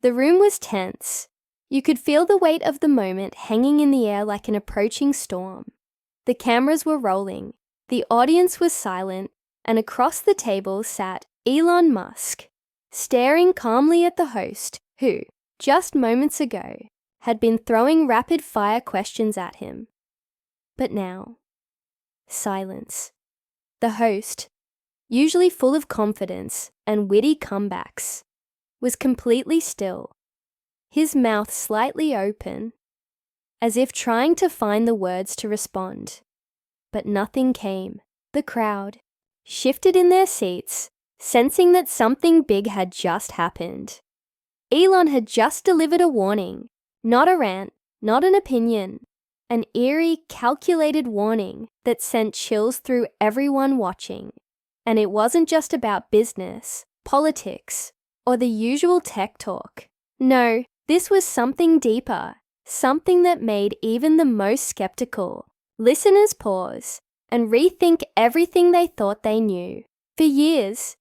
The room was tense. You could feel the weight of the moment hanging in the air like an approaching storm. The cameras were rolling, the audience was silent, and across the table sat Elon Musk, staring calmly at the host who, just moments ago, had been throwing rapid-fire questions at him. But now, silence. The host, usually full of confidence and witty comebacks, was completely still, his mouth slightly open, as if trying to find the words to respond. But nothing came. The crowd shifted in their seats, sensing that something big had just happened. Elon had just delivered a warning, not a rant, not an opinion, an eerie, calculated warning that sent chills through everyone watching. And it wasn't just about business, politics, or the usual tech talk. No, this was something deeper, something that made even the most skeptical listeners pause and rethink everything they thought they knew. For years,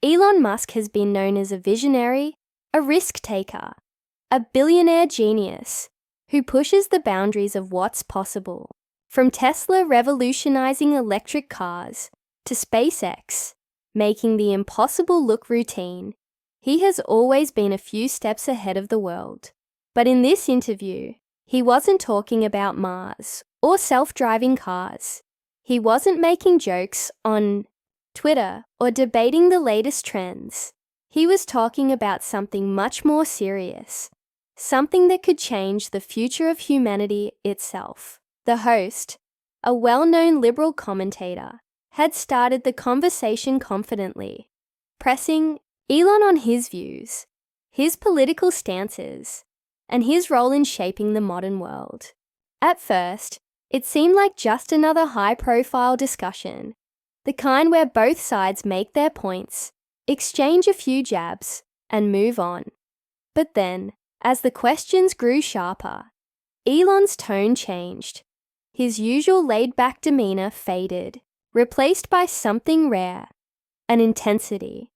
Elon Musk has been known as a visionary, a risk-taker, a billionaire genius who pushes the boundaries of what's possible. From Tesla revolutionizing electric cars to SpaceX making the impossible look routine, he has always been a few steps ahead of the world. But in this interview, he wasn't talking about Mars or self-driving cars. He wasn't making jokes on Twitter or debating the latest trends. He was talking about something much more serious, something that could change the future of humanity itself. The host, a well-known liberal commentator, had started the conversation confidently, pressing Elon on his views, his political stances, and his role in shaping the modern world. At first, it seemed like just another high-profile discussion, the kind where both sides make their points, exchange a few jabs, and move on. But then, as the questions grew sharper, Elon's tone changed. His usual laid-back demeanor faded, replaced by something rare, an intensity,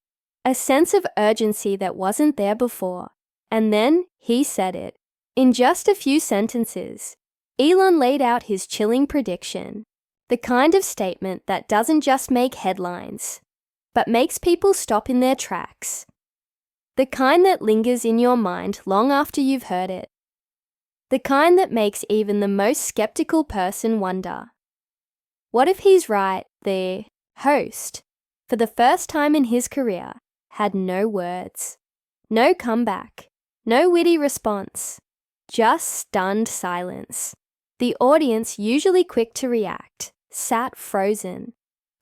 a sense of urgency that wasn't there before. And then he said it. In just a few sentences, Elon laid out his chilling prediction, the kind of statement that doesn't just make headlines, but makes people stop in their tracks. The kind that lingers in your mind long after you've heard it. The kind that makes even the most skeptical person wonder, what if he's right? The host, for the first time in his career, had no words, no comeback, no witty response, just stunned silence. The audience, usually quick to react, sat frozen,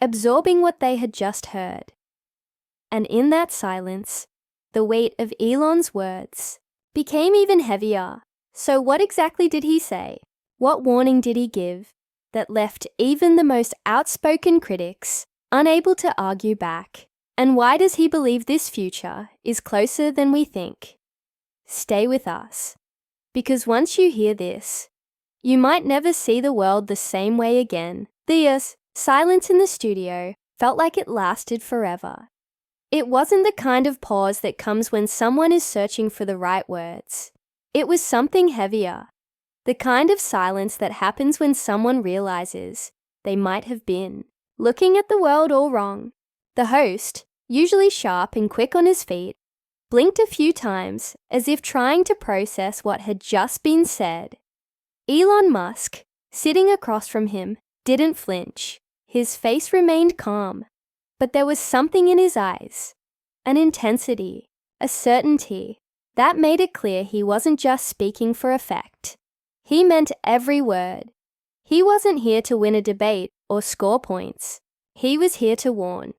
absorbing what they had just heard. And in that silence, the weight of Elon's words became even heavier. So what exactly did he say? What warning did he give that left even the most outspoken critics unable to argue back? And why does he believe this future is closer than we think? Stay with us, because once you hear this, you might never see the world the same way again. The silence in the studio felt like it lasted forever. It wasn't the kind of pause that comes when someone is searching for the right words. It was something heavier, the kind of silence that happens when someone realizes they might have been looking at the world all wrong. The host, usually sharp and quick on his feet, blinked a few times as if trying to process what had just been said. Elon Musk, sitting across from him, didn't flinch. His face remained calm, but there was something in his eyes, an intensity, a certainty, that made it clear he wasn't just speaking for effect. He meant every word. He wasn't here to win a debate or score points. He was here to warn.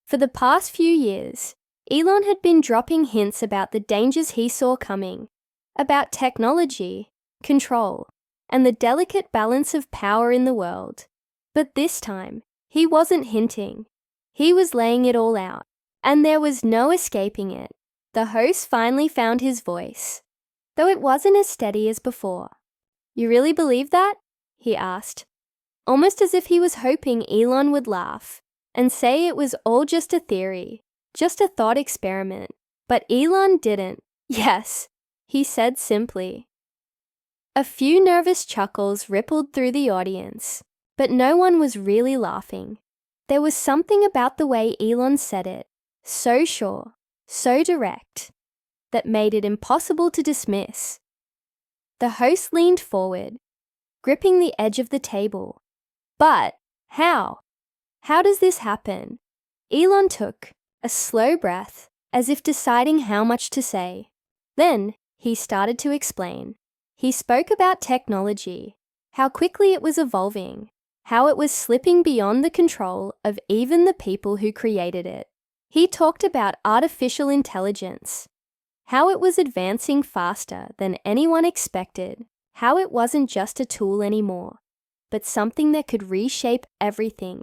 For the past few years, Elon had been dropping hints about the dangers he saw coming, about technology, control, and the delicate balance of power in the world. But this time, he wasn't hinting. He was laying it all out, and there was no escaping it. The host finally found his voice, though it wasn't as steady as before. "You really believe that?" he asked, almost as if he was hoping Elon would laugh and say it was all just a theory, just a thought experiment. But Elon didn't. Yes, he said simply. A few nervous chuckles rippled through the audience, but no one was really laughing. There was something about the way Elon said it, so sure, so direct, that made it impossible to dismiss. The host leaned forward, gripping the edge of the table. But how? How does this happen? Elon took a slow breath, as if deciding how much to say. Then he started to explain. He spoke about technology, how quickly it was evolving, how it was slipping beyond the control of even the people who created it. He talked about artificial intelligence, how it was advancing faster than anyone expected, how it wasn't just a tool anymore, but something that could reshape everything,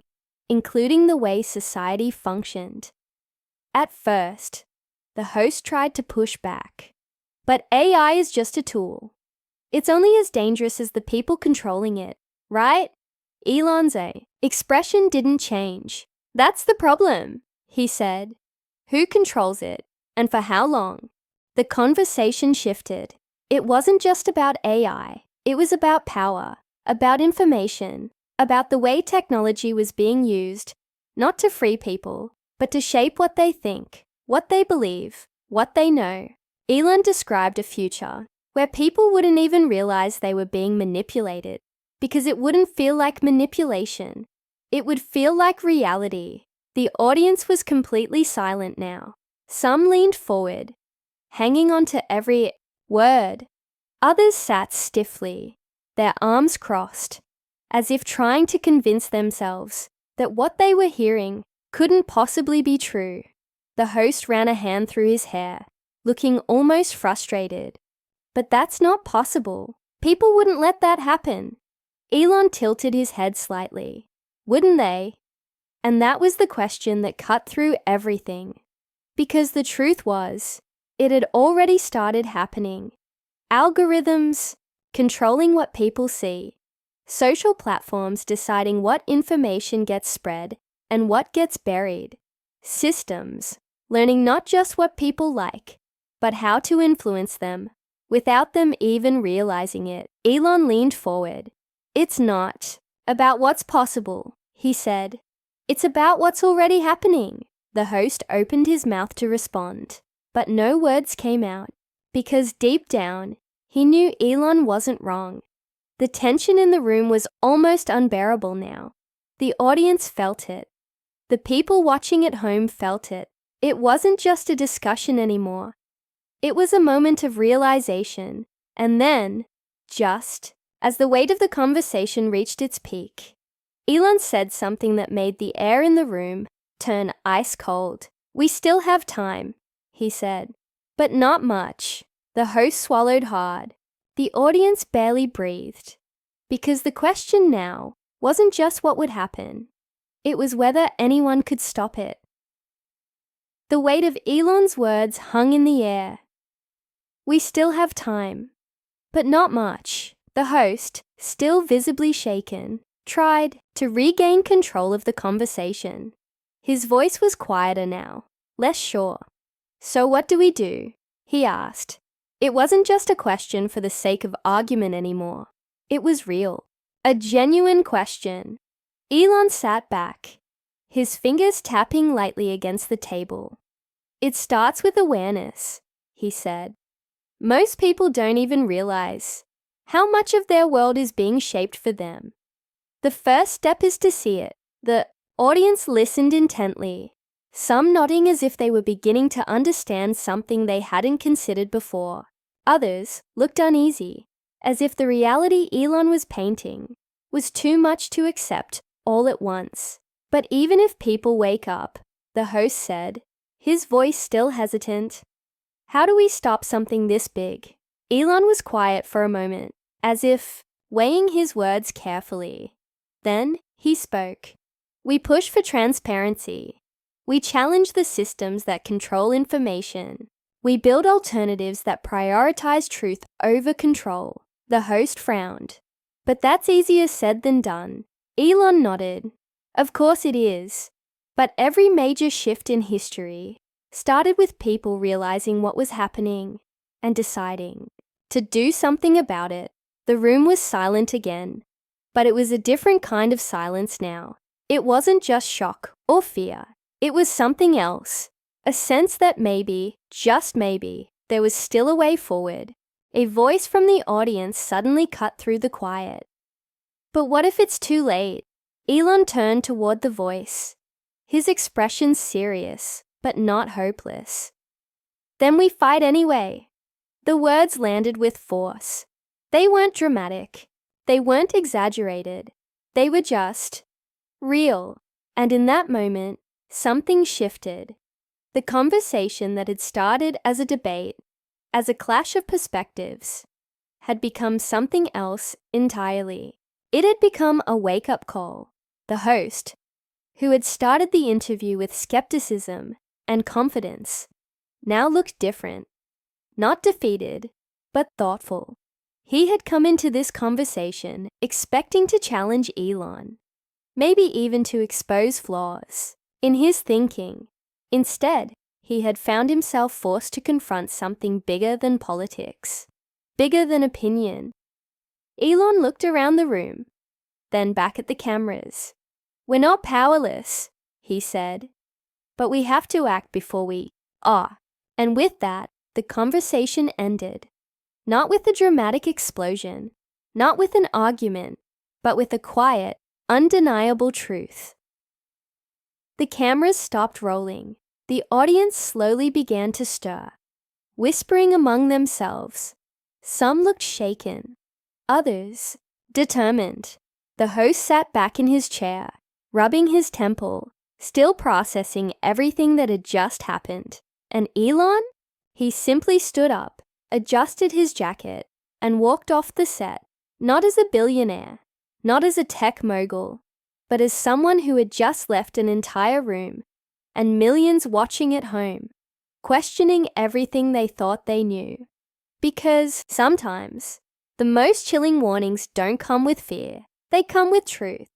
including the way society functioned. At first, the host tried to push back. But AI is just a tool. It's only as dangerous as the people controlling it, right? Elon's expression didn't change. That's the problem, he said. Who controls it, and for how long? The conversation shifted. It wasn't just about AI. It was about power, about information, about the way technology was being used, not to free people, but to shape what they think, what they believe, what they know. Elon described a future where people wouldn't even realize they were being manipulated, because it wouldn't feel like manipulation. It would feel like reality. The audience was completely silent now. Some leaned forward, hanging on to every word. Others sat stiffly, their arms crossed, as if trying to convince themselves that what they were hearing couldn't possibly be true. The host ran a hand through his hair, looking almost frustrated. But that's not possible. People wouldn't let that happen. Elon tilted his head slightly. Wouldn't they? And that was the question that cut through everything. Because the truth was, it had already started happening. Algorithms controlling what people see. Social platforms deciding what information gets spread and what gets buried. Systems learning not just what people like, but how to influence them, without them even realizing it. Elon leaned forward. It's not about what's possible, he said. It's about what's already happening. The host opened his mouth to respond, but no words came out, because deep down, he knew Elon wasn't wrong. The tension in the room was almost unbearable now. The audience felt it. The people watching at home felt it. It wasn't just a discussion anymore. It was a moment of realization, and then, just as the weight of the conversation reached its peak, Elon said something that made the air in the room turn ice cold. We still have time, he said, but not much. The host swallowed hard. The audience barely breathed, because the question now wasn't just what would happen. It was whether anyone could stop it. The weight of Elon's words hung in the air. We still have time, but not much. The host, still visibly shaken, tried to regain control of the conversation. His voice was quieter now, less sure. So what do we do? He asked. It wasn't just a question for the sake of argument anymore. It was real. A genuine question. Elon sat back, his fingers tapping lightly against the table. It starts with awareness, he said. Most people don't even realize how much of their world is being shaped for them. The first step is to see it. The audience listened intently, some nodding as if they were beginning to understand something they hadn't considered before. Others looked uneasy, as if the reality Elon was painting was too much to accept all at once. But even if people wake up, the host said, his voice still hesitant, how do we stop something this big? Elon was quiet for a moment, as if weighing his words carefully. Then he spoke. We push for transparency. We challenge the systems that control information. We build alternatives that prioritize truth over control. The host frowned. But that's easier said than done. Elon nodded. Of course it is. But every major shift in history started with people realizing what was happening. and deciding to do something about it. The room was silent again, but it was a different kind of silence now. It wasn't just shock or fear. It was something else, a sense that maybe, just maybe, there was still a way forward. A voice from the audience suddenly cut through the quiet. But what if it's too late? Elon turned toward the voice, his expression serious, but not hopeless. Then we fight anyway. The words landed with force. They weren't dramatic. They weren't exaggerated. They were just real. And in that moment, something shifted. The conversation that had started as a debate, as a clash of perspectives, had become something else entirely. It had become a wake-up call. The host, who had started the interview with skepticism and confidence, now looked different. Not defeated, but thoughtful. He had come into this conversation expecting to challenge Elon, maybe even to expose flaws in his thinking. Instead, he had found himself forced to confront something bigger than politics, bigger than opinion. Elon looked around the room, then back at the cameras. "We're not powerless," he said, "but we have to act before we are." And with that, the conversation ended. Not with a dramatic explosion, not with an argument, but with a quiet, undeniable truth. The cameras stopped rolling. The audience slowly began to stir, whispering among themselves. Some looked shaken, others determined. The host sat back in his chair, rubbing his temple, still processing everything that had just happened. And Elon? He simply stood up, adjusted his jacket, and walked off the set, not as a billionaire, not as a tech mogul, but as someone who had just left an entire room and millions watching at home, questioning everything they thought they knew. Because sometimes, the most chilling warnings don't come with fear, they come with truth.